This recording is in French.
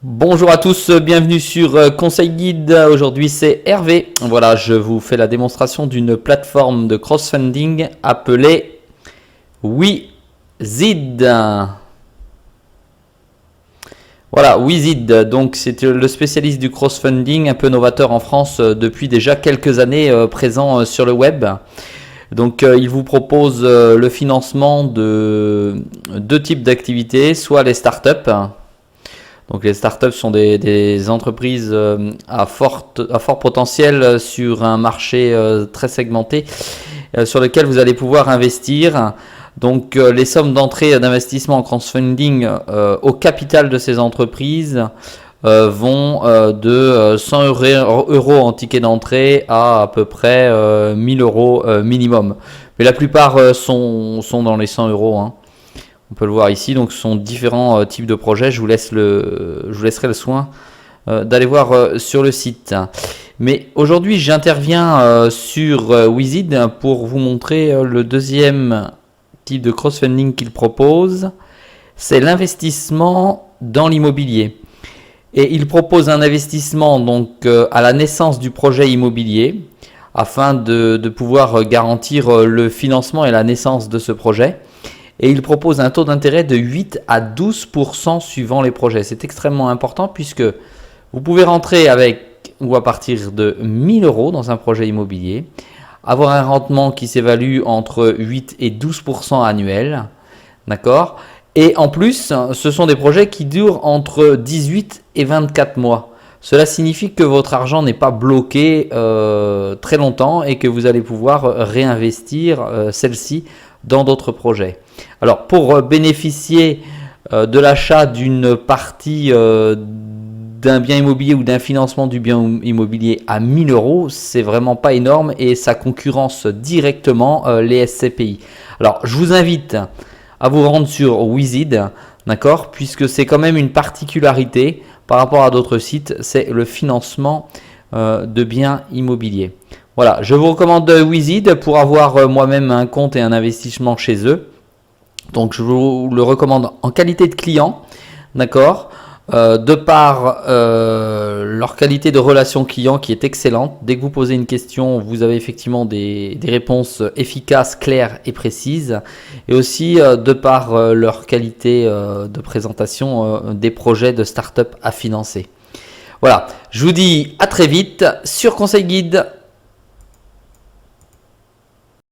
Bonjour à tous, bienvenue sur Conseil Guide. Aujourd'hui c'est Hervé. Voilà, je vous fais la démonstration d'une plateforme de crowdfunding appelée Wizid. Voilà, Wizid, donc c'est le spécialiste du crowdfunding, un peu novateur en France depuis déjà quelques années présent sur le web. Donc il vous propose le financement de deux types d'activités, soit les startups. Donc les startups sont des entreprises à fort potentiel sur un marché très segmenté sur lequel vous allez pouvoir investir. Donc les sommes d'entrée d'investissement en crowdfunding au capital de ces entreprises vont de 100 euros en ticket d'entrée à peu près 1000 euros minimum. Mais la plupart sont dans les 100 euros. Hein. On peut le voir ici, donc ce sont différents types de projets. Je vous laisserai le soin d'aller voir sur le site. Mais aujourd'hui, j'interviens sur Wizid pour vous montrer le deuxième type de crowdfunding qu'il propose. C'est l'investissement dans l'immobilier. Et il propose un investissement donc à la naissance du projet immobilier afin de pouvoir garantir le financement et la naissance de ce projet. Et il propose un taux d'intérêt de 8 à 12% suivant les projets. C'est extrêmement important puisque vous pouvez rentrer avec ou à partir de 1000 euros dans un projet immobilier, avoir un rendement qui s'évalue entre 8 et 12% annuel. D'accord ? Et en plus, ce sont des projets qui durent entre 18 et 24 mois. Cela signifie que votre argent n'est pas bloqué très longtemps et que vous allez pouvoir réinvestir celle-ci dans d'autres projets. Alors pour bénéficier de l'achat d'une partie d'un bien immobilier ou d'un financement du bien immobilier à 1000 euros, c'est vraiment pas énorme et ça concurrence directement les SCPI. Alors je vous invite à vous rendre sur Wizid, d'accord, puisque c'est quand même une particularité par rapport à d'autres sites, c'est le financement de biens immobiliers. Voilà, je vous recommande Wizid pour avoir moi-même un compte et un investissement chez eux. Donc je vous le recommande en qualité de client, d'accord, de par leur qualité de relation client qui est excellente. Dès que vous posez une question, vous avez effectivement des réponses efficaces, claires et précises. Et aussi de par leur qualité de présentation des projets de start-up à financer. Voilà, je vous dis à très vite sur Conseil Guide.